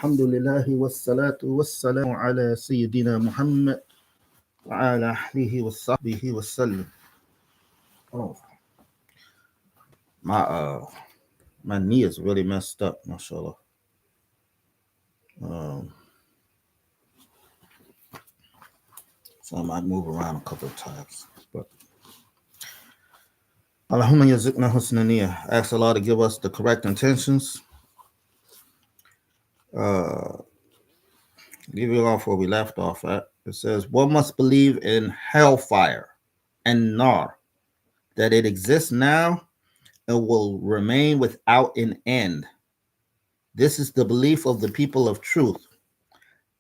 الحمد لله والصلاة والسلام على سيدنا محمد وعلى أهله وصحبه وسلم. Oh, my my knee is really messed up, mashallah. Um, so I might move around a couple of times. But Allahumma yazikna husna niyyah. Ask Allah to give us the correct intentions. Uh, leaving off where we left off at. It says, one must believe in hellfire and nar, that it exists now and will remain without an end. This is the belief of the people of truth.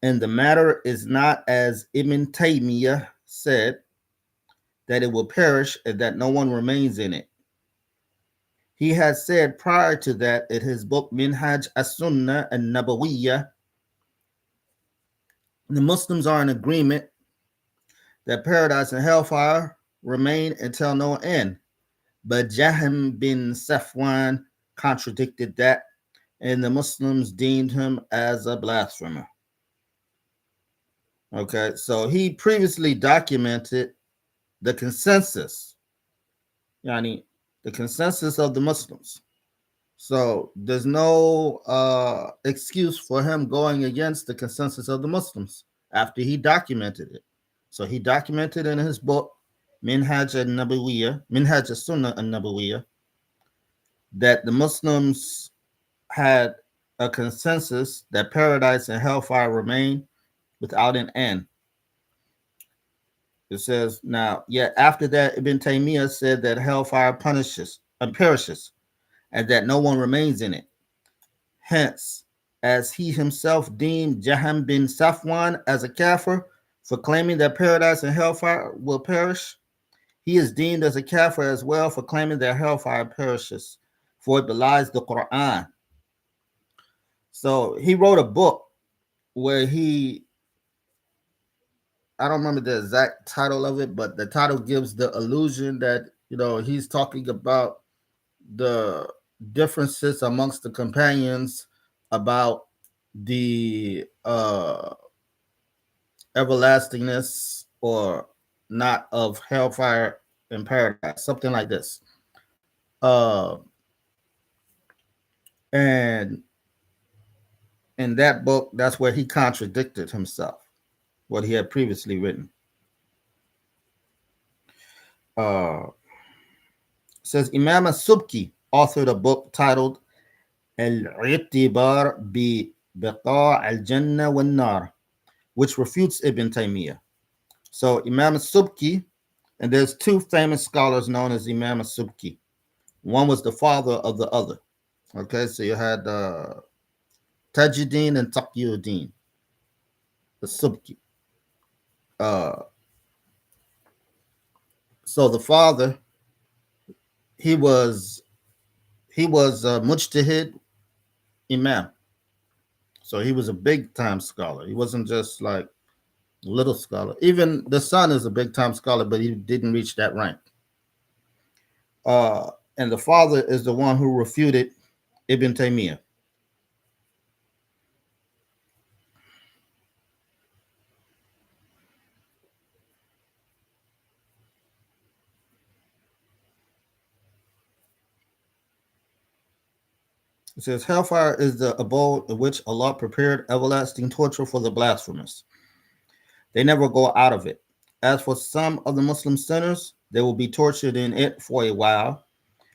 And the matter is not as Ibn Taymiyyah said, that it will perish and that no one remains in it. He had said prior to that in his book Minhaj as-Sunnah an-Nabawiyyah, the Muslims are in agreement that paradise and hellfire remain until no end. But Jahm bin Safwan contradicted that, and the Muslims deemed him as a blasphemer. Okay, so he previously documented the consensus, yani the consensus of the Muslims. So there's no excuse for him going against the consensus of the Muslims after he documented it. So he documented in his book Minhaj al-Nabawiyyah, Minhaj al-Sunnah al-Nabawiyyah, that the Muslims had a consensus that paradise and hellfire remain without an end. It says, now, yet after that, Ibn Taymiyyah said that hellfire punishes and perishes, and that no one remains in it. Hence, as he himself deemed Jahm bin Safwan as a kafir for claiming that paradise and hellfire will perish, he is deemed as a kafir as well for claiming that hellfire perishes, for it belies the Quran. So he wrote a book where I don't remember the exact title of it, but the title gives the illusion that, he's talking about the differences amongst the companions about the everlastingness or not of hellfire and paradise, something like this. And in that book, that's where he contradicted himself, what he had previously written. Says Imam as-Subki authored a book titled Al-I'tibar bi Biqa' al-Jannah wan-Nar, which refutes Ibn Taymiyyah. So Imam as-Subki, and there's two famous scholars known as Imam as-Subki. One was the father of the other. Okay, so you had Tajuddin and Taqiyuddin, the Subki. So the father, he was a mujtahid imam. So he was a big time scholar. He wasn't just like a little scholar. Even the son is a big time scholar, but he didn't reach that rank. And the father is the one who refuted Ibn Taymiyyah. It says, hellfire is the abode in which Allah prepared everlasting torture for the blasphemous. They never go out of it. As for some of the Muslim sinners, they will be tortured in it for a while,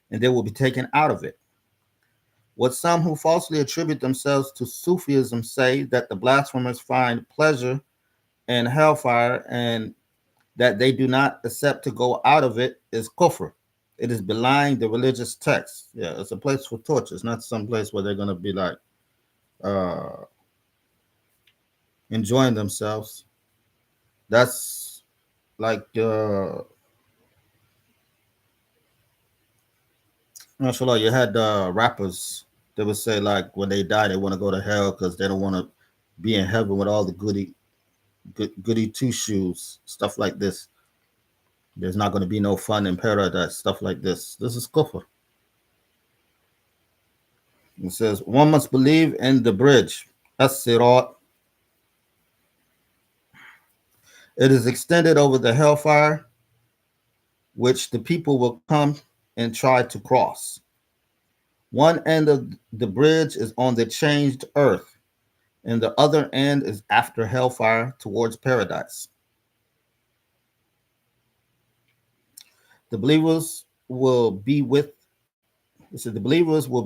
and they will be taken out of it. What some who falsely attribute themselves to Sufism say, that the blasphemers find pleasure in hellfire and that they do not accept to go out of it, is kufr. It is belying the religious text. Yeah, it's a place for torture. It's not some place where they're going to be like enjoying themselves. That's like mashallah, you had rappers. They would say like when they die, they want to go to hell because they don't want to be in heaven with all the goody two shoes, stuff like this. There's not going to be no fun in paradise, stuff like this. This is kufr. It says, one must believe in the bridge, as-sirat. It is extended over the hellfire, which the people will come and try to cross. One end of the bridge is on the changed earth, and the other end is after hellfire towards paradise. The believers will be with so the believers will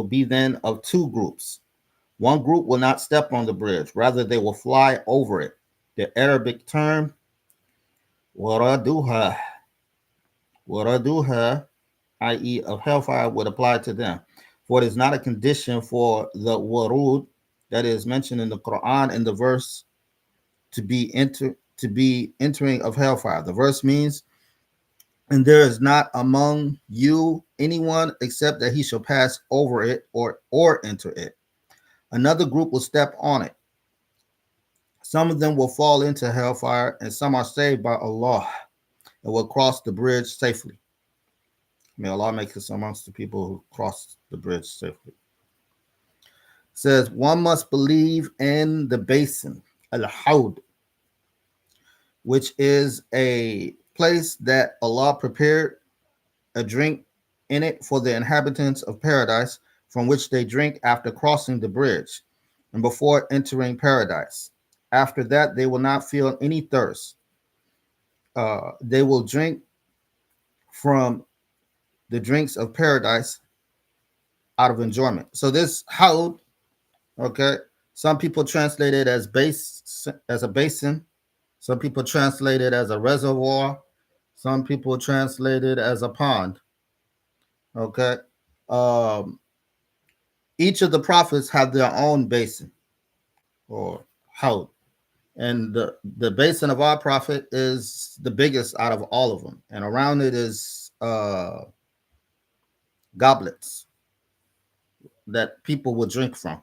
be then of two groups. One group will not step on the bridge, rather they will fly over it. The Arabic term waraduha, waraduha, i.e., of hellfire, would apply to them. For it is not a condition for the warud that is mentioned in the Quran in the verse to be entering of hellfire. The verse means, and there is not among you anyone except that he shall pass over it or enter it. Another group will step on it. Some of them will fall into hellfire, and some are saved by Allah and will cross the bridge safely. May Allah make us amongst the people who cross the bridge safely. It says one must believe in the basin, al-hawd, which is a place that Allah prepared a drink in it for the inhabitants of paradise, from which they drink after crossing the bridge and before entering paradise. After that, they will not feel any thirst. They will drink from the drinks of paradise out of enjoyment. So this hawd, okay, some people translate it as a basin. Some people translate it as a reservoir. Some people translate it as a pond. Okay. Um, each of the prophets have their own basin or hawd. And the basin of our prophet is the biggest out of all of them. And around it is goblets that people will drink from,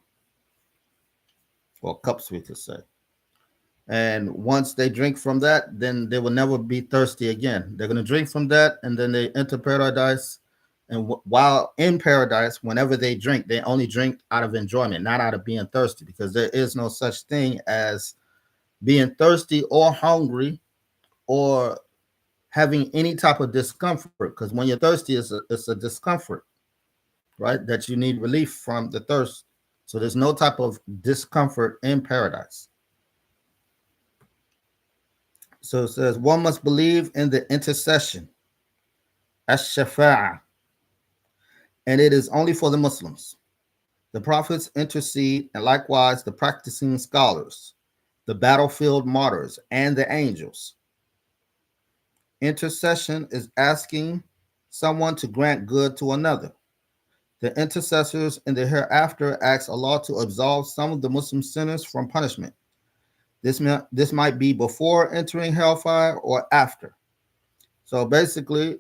or cups, we could say. And once they drink from that, then they will never be thirsty again. They're going to drink from that, and then they enter paradise. And while in paradise, whenever they drink, they only drink out of enjoyment, not out of being thirsty, because there is no such thing as being thirsty or hungry or having any type of discomfort. Because when you're thirsty, it's a discomfort, right? That you need relief from the thirst. So there's no type of discomfort in paradise. So it says one must believe in the intercession, ash-shafa'ah, and it is only for the Muslims. The prophets intercede, and likewise the practicing scholars, the battlefield martyrs, and the angels. Intercession is asking someone to grant good to another. The intercessors in the hereafter ask Allah to absolve some of the Muslim sinners from punishment. This might be before entering hellfire or after. So basically,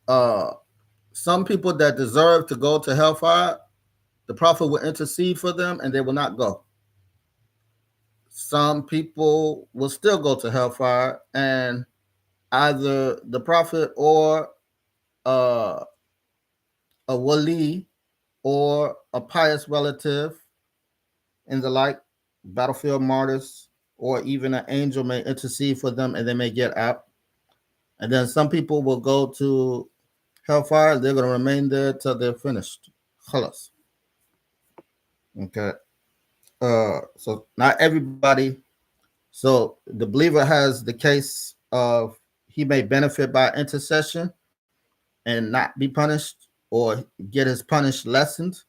some people that deserve to go to hellfire, the Prophet will intercede for them and they will not go. Some people will still go to hellfire, and either the Prophet or a wali or a pious relative and the like, battlefield martyrs, or even an angel may intercede for them and they may get out. And then some people will go to hellfire. They're going to remain there till they're finished. Khalas. Okay. So not everybody. So the believer has the case of he may benefit by intercession and not be punished, or get his punish lessened.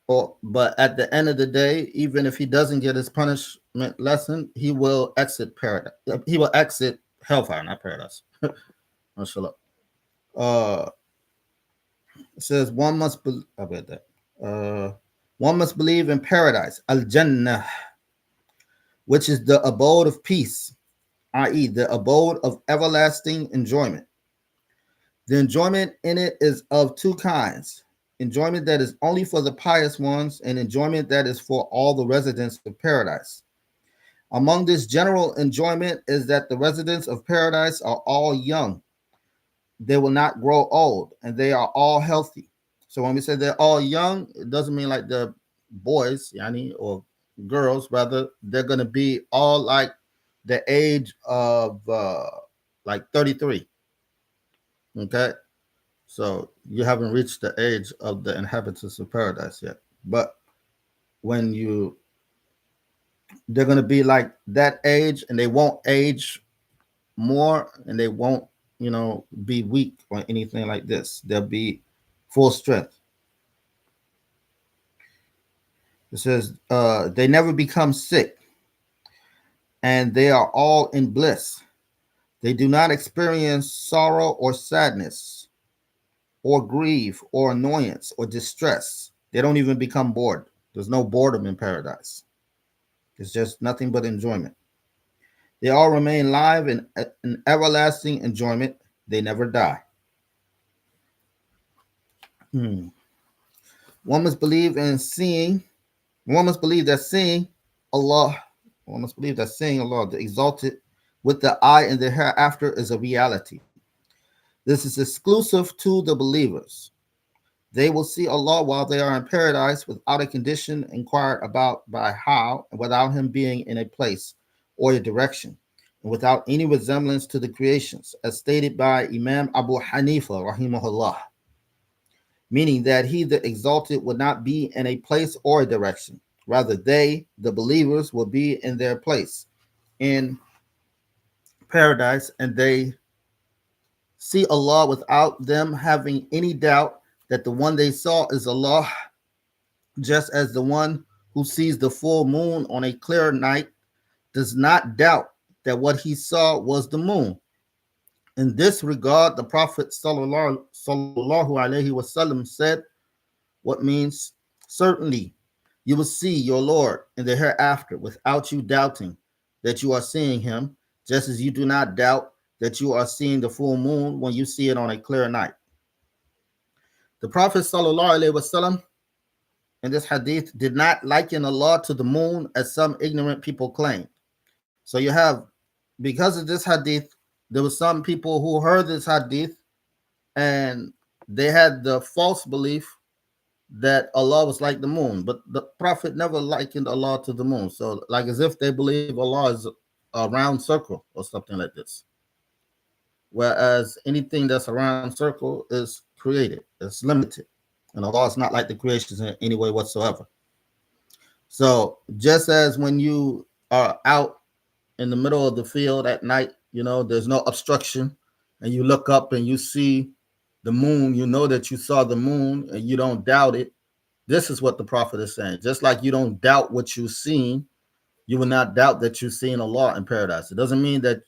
But at the end of the day, even if he doesn't get his punishment lessened, he will exit paradise. He will exit hellfire, not paradise. Mashallah. It says one must I read that. One must believe in paradise, al-Jannah, which is the abode of peace, i.e., the abode of everlasting enjoyment. The enjoyment in it is of two kinds: enjoyment that is only for the pious ones, and enjoyment that is for all the residents of paradise. Among this general enjoyment is that the residents of paradise are all young. They will not grow old, and they are all healthy. So when we say they're all young, it doesn't mean like they're boys, yani, or girls rather, they're going to be all like the age of like 33. Okay, so you haven't reached the age of the inhabitants of paradise yet. But when you, they're going to be like that age, and they won't age more, and they won't, be weak or anything like this. They'll be full strength. It says they never become sick, and they are all in bliss. They do not experience sorrow or sadness or grief or annoyance or distress. They don't even become bored. There's no boredom in paradise. It's just nothing but enjoyment. They all remain live in everlasting enjoyment. They never die. Hmm. One must believe in seeing. One must believe that seeing Allah. One must believe that seeing Allah, the exalted, with the eye in the hereafter is a reality. This is exclusive to the believers. They will see Allah while they are in paradise without a condition inquired about by how, and without Him being in a place or a direction, and without any resemblance to the creations, as stated by Imam Abu Hanifa, rahimahullah, meaning that He, the exalted, would not be in a place or a direction. Rather, they, the believers, will be in their place in paradise, and they see Allah without them having any doubt that the one they saw is Allah, just as the one who sees the full moon on a clear night does not doubt that what he saw was the moon. In this regard, the Prophet sallallahu alaihi wasallam said, what means, certainly you will see your Lord in the hereafter without you doubting that you are seeing him, just as you do not doubt that you are seeing the full moon when you see it on a clear night. The Prophet sallallahu alaihi wasallam in this hadith did not liken Allah to the moon as some ignorant people claim. So you have, because of this hadith, there were some people who heard this hadith and they had the false belief that Allah was like the moon, but the Prophet never likened Allah to the moon. So, like, as if they believe Allah is a round circle or something like this. Whereas anything that's a round circle is created, it's limited, and Allah is not like the creations in any way whatsoever. So, just as when you are out in the middle of the field at night, there's no obstruction, and you look up and you see the moon, you know that you saw the moon and you don't doubt it. This is what the Prophet is saying. Just like you don't doubt what you've seen, you will not doubt that you've seen Allah in paradise. It doesn't mean that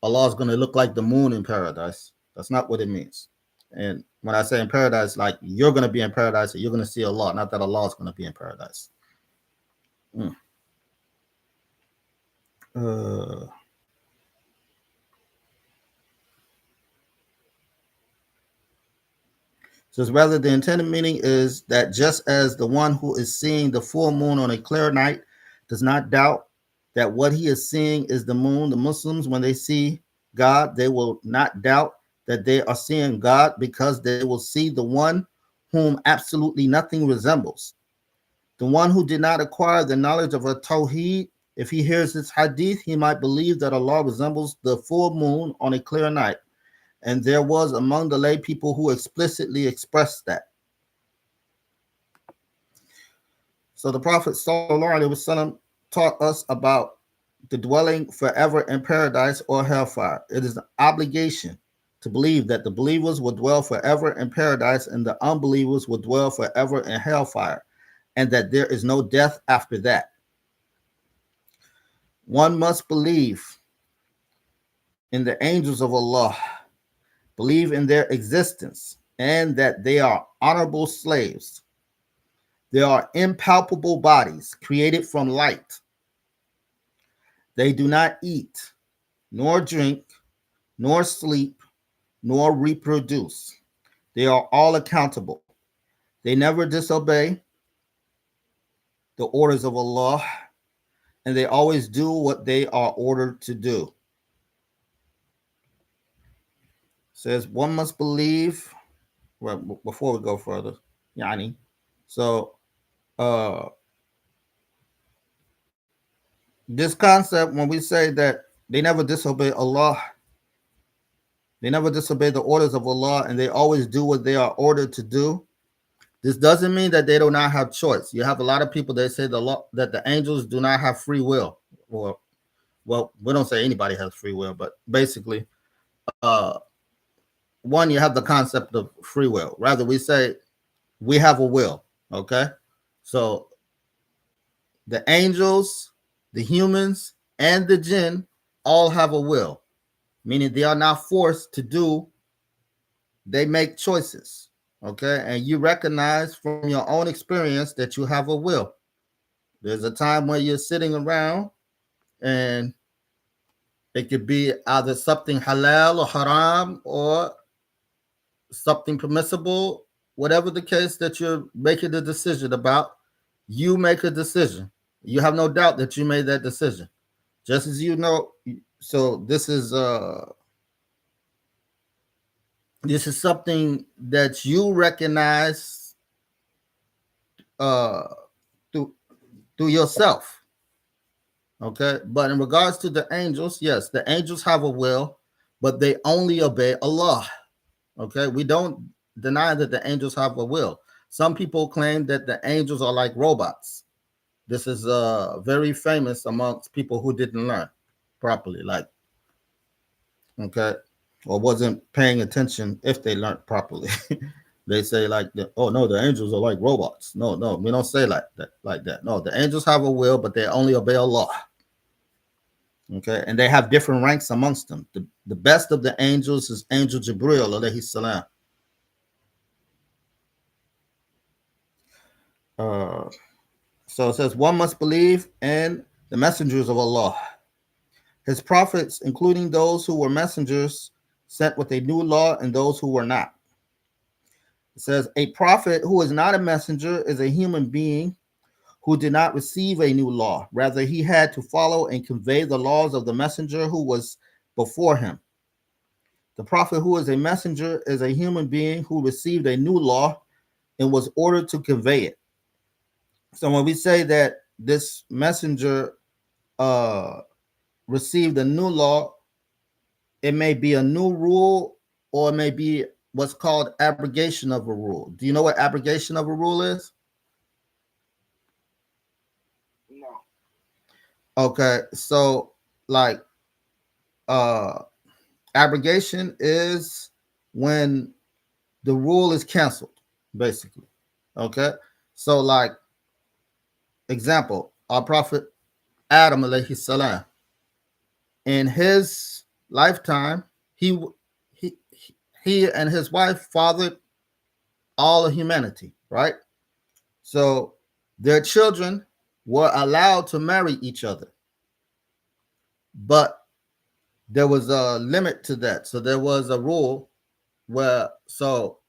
Allah is going to look like the moon in paradise. That's not what it means. And when I say in paradise, like you're going to be in paradise and you're going to see Allah, not that Allah is going to be in paradise. Mm. Says rather, the intended meaning is that just as the one who is seeing the full moon on a clear night does not doubt that what he is seeing is the moon, the Muslims, when they see God, they will not doubt that they are seeing God, because they will see the one whom absolutely nothing resembles. The one who did not acquire the knowledge of a Tawheed, if he hears this hadith, he might believe that Allah resembles the full moon on a clear night. And there was among the lay people who explicitly expressed that. So the Prophet sallallahu alaihi wasallam taught us about the dwelling forever in paradise or hellfire. It is an obligation to believe that the believers will dwell forever in paradise and the unbelievers will dwell forever in hellfire, and that there is no death after that. One must believe in the angels of Allah, believe in their existence, and that they are honorable slaves. They are impalpable bodies created from light. They do not eat, nor drink, nor sleep, nor reproduce. They are all accountable. They never disobey the orders of Allah, and they always do what they are ordered to do. Says one must believe, well, before we go further, Yani. So uh, this concept, when we say that they never disobey Allah, they never disobey the orders of Allah, and they always do what they are ordered to do. This doesn't mean that they do not have choice. You have a lot of people that say the law that the angels do not have free will. Or, well, we don't say anybody has free will, but basically, one, you have the concept of free will. Rather, we say we have a will. Okay, so the angels, the humans, and the jinn all have a will, meaning they are not forced to do. They make choices. Okay, and you recognize from your own experience that you have a will. There's a time when you're sitting around and it could be either something halal or haram or something permissible, whatever the case that you're making a decision about, you make a decision. You have no doubt that you made that decision. Just as you know, so this is something that you recognize uh through yourself. Okay, but in regards to the angels, yes, the angels have a will, but they only obey Allah. Okay, we don't deny that the angels have a will. Some people claim that the angels are like robots. This is very famous amongst people who didn't learn properly, like, okay, or wasn't paying attention if they learned properly. They say like, oh no, the angels are like robots. No, no, we don't say like that. Like that. No, the angels have a will, but they only obey Allah. Okay, and they have different ranks amongst them. The best of the angels is Angel Jibril, alayhi salam. So it says one must believe in the messengers of Allah, his prophets, including those who were messengers sent with a new law and those who were not. It says a prophet who is not a messenger is a human being who did not receive a new law. Rather, he had to follow and convey the laws of the messenger who was before him. The prophet who is a messenger is a human being who received a new law and was ordered to convey it. So when we say that this messenger received a new law, it may be a new rule or it may be what's called abrogation of a rule. Do you know what abrogation of a rule is? No. Okay, so like abrogation is when the rule is canceled, basically. Okay, so like example, our prophet Adam alayhi salam, in his lifetime, he he he and his wife fathered all of humanity, right? So their children were allowed to marry each other, but there was a limit to that. So there was a rule where, so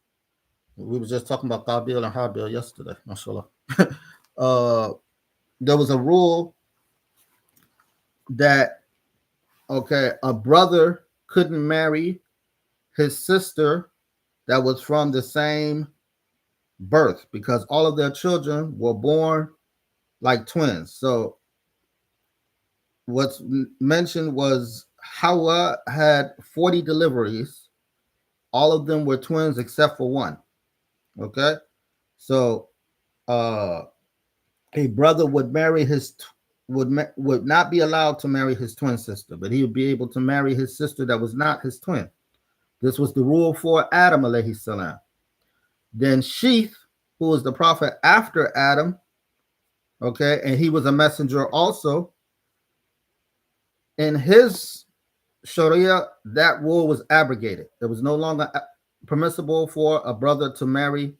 we were just talking about Qabil and Habil yesterday, mashallah. uh, there was a rule that, okay, a brother couldn't marry his sister that was from the same birth because all of their children were born like twins. So what's mentioned was Hawa had 40 deliveries. All of them were twins except for one. Okay. So a brother would marry would not be allowed to marry his twin sister, but he would be able to marry his sister that was not his twin. This was the rule for Adam alayhi salam. Then Sheeth, who was the prophet after Adam, okay, and he was a messenger also. In his Sharia, that rule was abrogated. It was no longer permissible for a brother to marry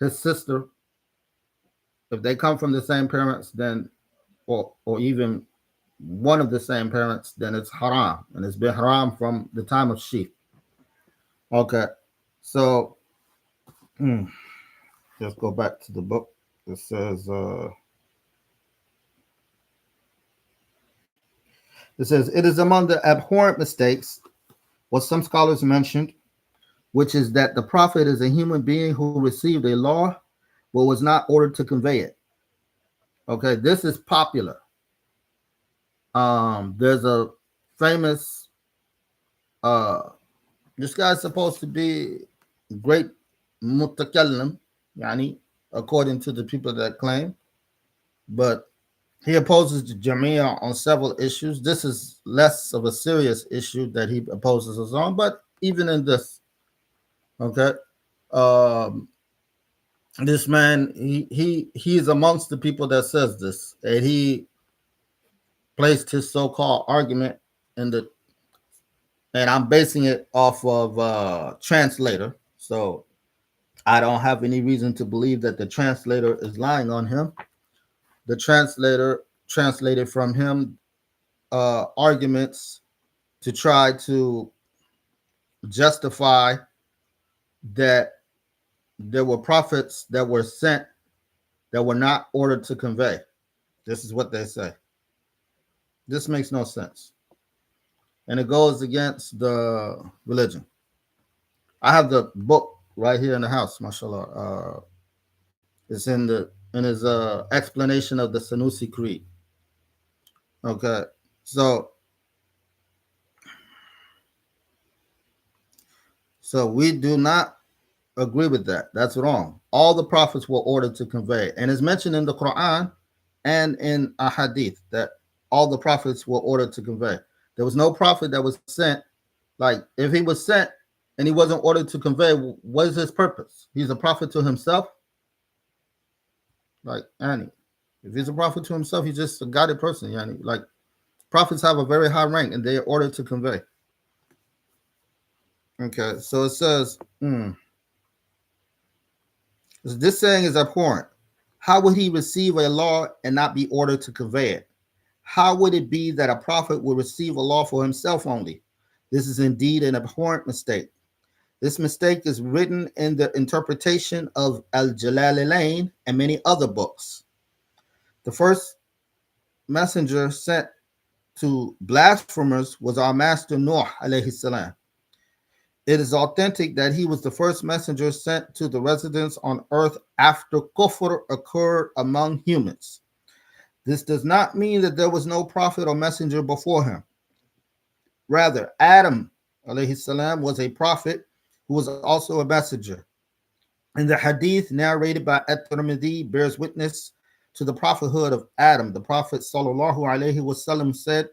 his sister if they come from the same parents, then or even one of the same parents, then it's haram, and it's been haram from the time of Sheeth. Okay, so let's go back to the book. It says it is among the abhorrent mistakes what some scholars mentioned, which is that the prophet is a human being who received a law but was not ordered to convey it. Okay, this is popular. There's a famous this guy's supposed to be great mutakallim, yani, according to the people that claim, but he opposes the Jamia on several issues. This is less of a serious issue that he opposes us on, but even in this, okay, um, this man, he is amongst the people that says this, and he placed his so-called argument in the, and I'm basing it off of translator, so I don't have any reason to believe that the translator is lying on him. The translator translated from him arguments to try to justify that there were prophets that were sent that were not ordered to convey. This is what they say. This makes no sense. And it goes against the religion. I have the book right here in the house, mashallah. It's in his explanation of the Sanusi Creed. Okay. So we do not agree with that. That's wrong. All the prophets were ordered to convey. And it's mentioned in the Quran and in a hadith that all the prophets were ordered to convey. There was no prophet that was sent. Like, if he was sent and he wasn't ordered to convey, what is his purpose? He's a prophet to himself? Like, Annie, if he's a prophet to himself, he's just a guided person. Yani. Like, prophets have a very high rank and they are ordered to convey. Okay, so it says, this saying is abhorrent. How would he receive a law and not be ordered to convey it? How would it be that a prophet would receive a law for himself only? This is indeed an abhorrent mistake. This mistake is written in the interpretation of Al-Jalalain and many other books. The first messenger sent to blasphemers was our master Nuh alayhi salam. It is authentic that he was the first messenger sent to the residents on earth after kufr occurred among humans. This does not mean that there was no prophet or messenger before him. Rather, Adam alayhi salam was a prophet who was also a messenger. And the hadith narrated by At-Tirmidhi bears witness to the prophethood of Adam. The Prophet sallallahu alayhi wasallam said,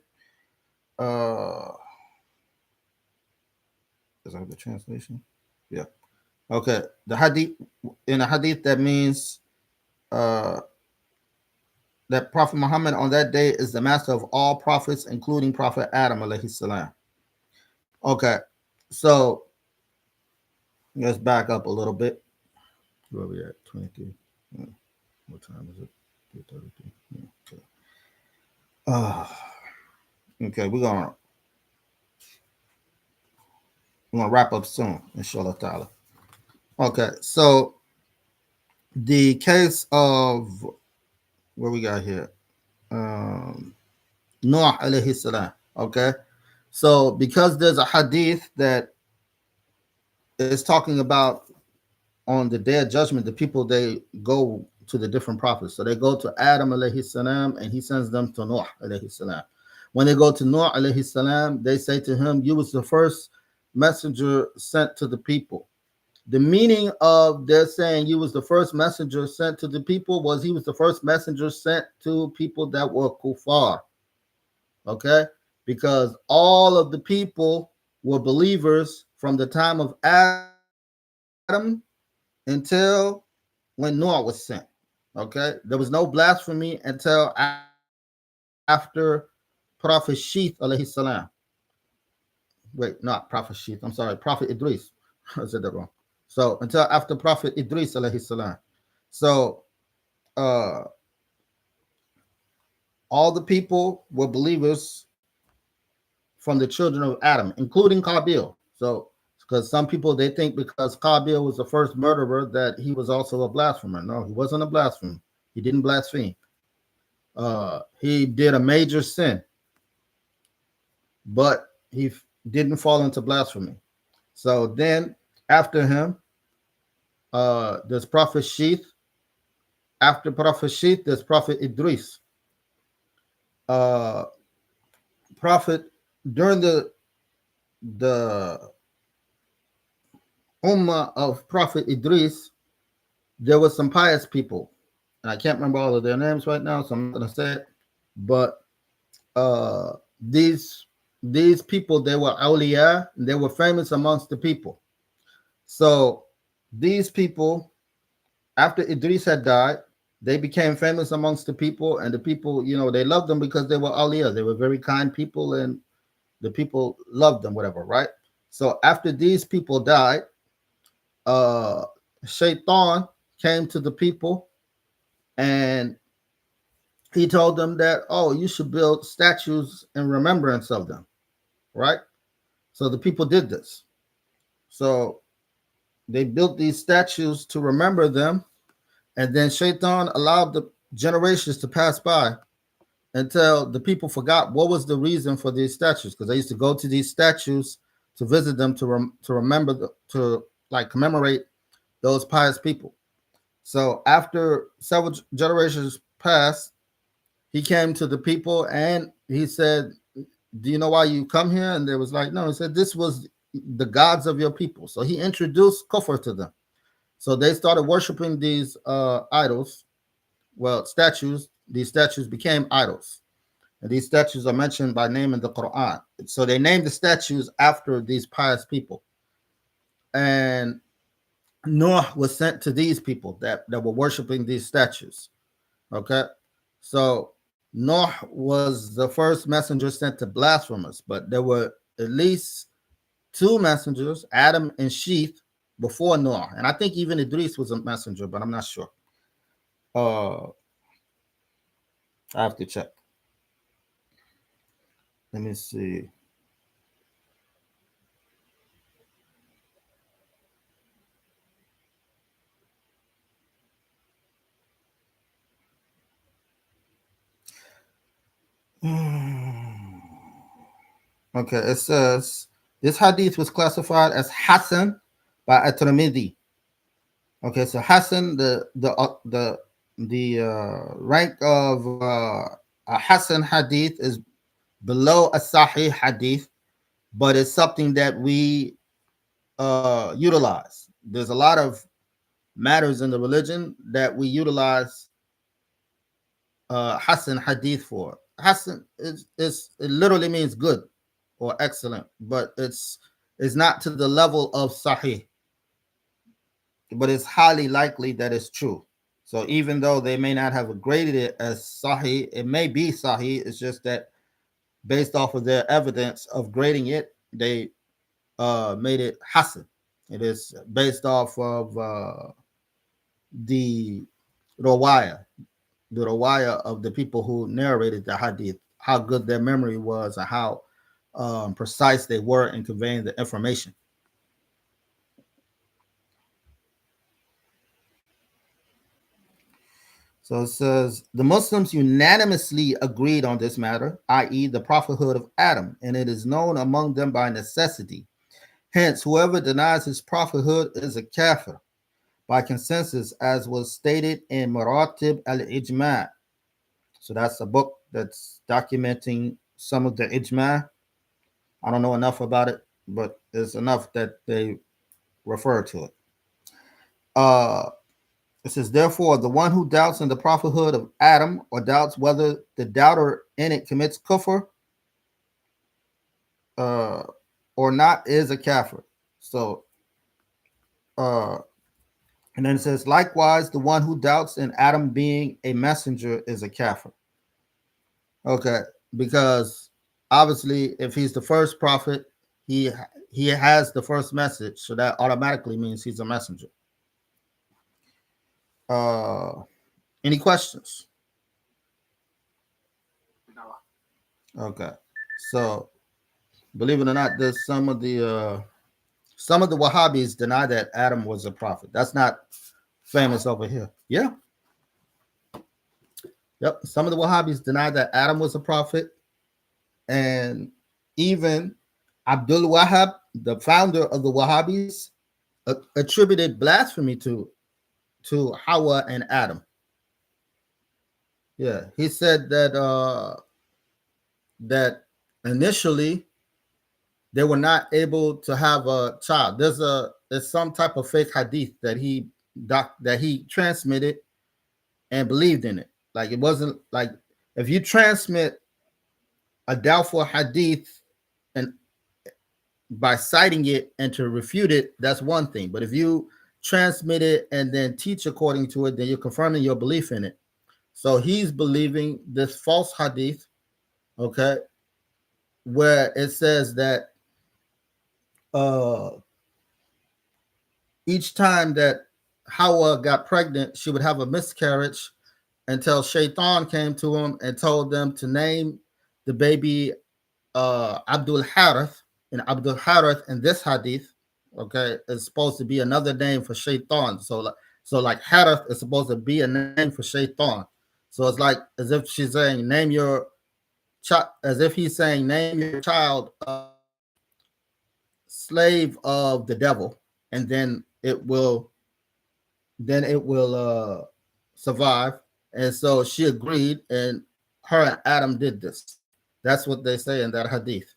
is that the translation? Yeah. Okay. The hadith, in a hadith, that means that Prophet Muhammad on that day is the master of all prophets, including Prophet Adam alayhi salam. Okay. So let's back up a little bit. Where are we at? 23. What time is it? 3:33. Okay. Okay, we're gonna wrap up soon, inshallah ta'ala. Okay, so the case of what we got here, Nuh alayhi salam. Okay, so because there's a hadith that is talking about on the day of judgment, the people, they go to the different prophets. So they go to Adam alayhi salam and he sends them to Nuh alayhi salam. When they go to Nuh alayhi salam, they say to him, you was the first messenger sent to the people. The meaning of their saying you was the first messenger sent to the people was he was the first messenger sent to people that were kuffar. Okay? Because all of the people were believers from the time of Adam until when Noah was sent. Okay? There was no blasphemy until after Prophet Sheeth alayhi salam. Wait, not Prophet Sheeth. I'm sorry, Prophet Idris. I said that wrong. So until after Prophet Idris alayhi salam. So all the people were believers from the children of Adam, including Qabil. So because some people, they think because Qabil was the first murderer that he was also a blasphemer. No, he wasn't a blasphemer. He didn't blaspheme. He did a major sin, but he didn't fall into blasphemy. So then after him, there's Prophet Sheeth, After Prophet Sheet, there's Prophet Idris. Uh, Prophet during the Ummah of Prophet Idris, there were some pious people, and I can't remember all of their names right now, so I'm not going to say it. But uh, these these people, they were awliya, they were famous amongst the people. So these people, after Idris had died, they became famous amongst the people, and the people, they loved them because they were awliya. They were very kind people, and the people loved them, whatever, right? So after these people died, uh, Shaitan came to the people and he told them that, oh, you should build statues in remembrance of them, right? So the people did this. So they built these statues to remember them, and then Shaitan allowed the generations to pass by until the people forgot what was the reason for these statues, because they used to go to these statues to visit them, to remember to like commemorate those pious people. So after several generations passed, he came to the people and he said, do you know why you come here? And they was like, no. He said, this was the gods of your people. So he introduced kufr to them. So they started worshiping these idols, well, statues. These statues became idols. And these statues are mentioned by name in the Quran. So they named the statues after these pious people. And Noah was sent to these people that were worshiping these statues. Okay. So Noah was the first messenger sent to blasphemers, but there were at least two messengers, Adam and Sheeth, before Noah. And I think even Idris was a messenger, but I'm not sure. I have to check. Let me see. Okay, it says this hadith was classified as Hassan by At-Tirmidhi. Okay, so Hassan, the rank of a Hassan hadith is below a Sahih hadith, but it's something that we utilize. There's a lot of matters in the religion that we utilize Hassan hadith for. Hassan is it literally means good or excellent, but it's not to the level of Sahih, but it's highly likely that it's true. So even though they may not have graded it as Sahih, it may be Sahih. It's just that based off of their evidence of grading it, they made it Hassan. It is based off of the Rawaya, the Rawaya of the people who narrated the hadith, how good their memory was and how precise they were in conveying the information. So it says the Muslims unanimously agreed on this matter, i.e., the prophethood of Adam, and it is known among them by necessity. Hence, whoever denies his prophethood is a kafir by consensus, as was stated in Maratib al-Ijma'. So that's a book that's documenting some of the Ijma'. I don't know enough about it, but it's enough that they refer to it. It says, therefore, the one who doubts in the prophethood of Adam or doubts whether the doubter in it commits kufr or not is a kafir. So, and then it says, likewise, the one who doubts in Adam being a messenger is a kafir. Okay, because obviously, if he's the first prophet, he has the first message, so that automatically means he's a messenger. Any questions? Okay, so believe it or not, there's some of the Wahhabis deny that Adam was a prophet. That's not famous over here. Yeah. Yep. Some of the Wahhabis deny that Adam was a prophet, and even Abdul Wahhab, the founder of the Wahhabis, attributed blasphemy to Hawa and Adam. Yeah, he said that that initially they were not able to have a child. There's some type of fake hadith that he transmitted and believed in it. Like it wasn't like if you transmit a doubtful hadith and by citing it and to refute it, that's one thing. But if you transmit it and then teach according to it, then you're confirming your belief in it. So he's believing this false hadith, okay, where it says that uh each time that Hawa got pregnant, she would have a miscarriage until Shaitan came to him and told them to name the baby Abdul Harith. And Abdul Harith in this hadith, okay, is supposed to be another name for Shaitan. So like Harith is supposed to be a name for Shaitan. So it's like as if she's saying, name your child, as if he's saying, name your child slave of the devil, and then it will survive. And so she agreed, and her and Adam did this. That's what they say in that hadith.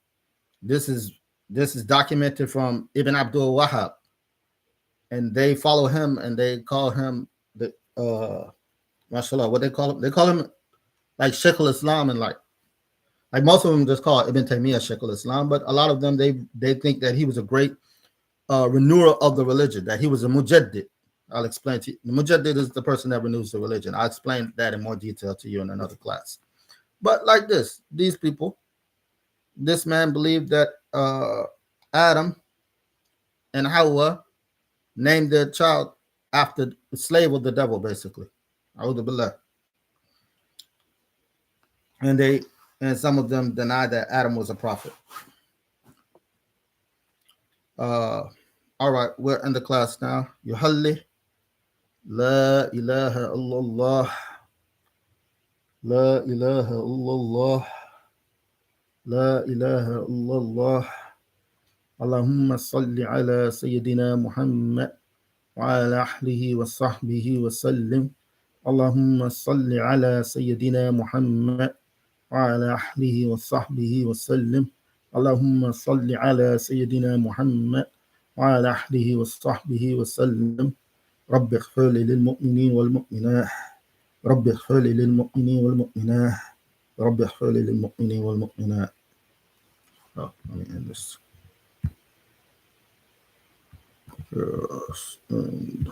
This is this is documented from Ibn Abdul Wahhab, and they follow him and they call him the mashallah. What they call him? They call him like Sheikh al-Islam, and like most of them just call Ibn Taymiyyah Sheikh al-Islam, but a lot of them they think that he was a great renewer of the religion, that he was a mujaddid. I'll explain to you. The mujaddid is the person that renews the religion. I'll explain that in more detail to you in another class. But like this, these people, this man believed that Adam and Hawa named their child after the slave of the devil, basically. And some of them denied that Adam was a prophet. All right, we're in the class now. Yuhalli La ilaha illallah. La ilaha illallah. La ilaha illallah. Allahumma salli ala Sayyidina Muhammad wa ala ahlihi wa sahbihi wa sallim. Allahumma salli ala Sayyidina Muhammad wa ala ahlihi wa sahbihi wa sallim. Allahumma salli ala Sayyidina Muhammad wa ala ahlihi wa sahbihi wa sallim. رب اغفر لي للمؤمنين والمؤمنات رب اغفر لي للمؤمنين والمؤمنات رب اغفر لي للمؤمنين والمؤمنات. Oh, let me end this. Yes, and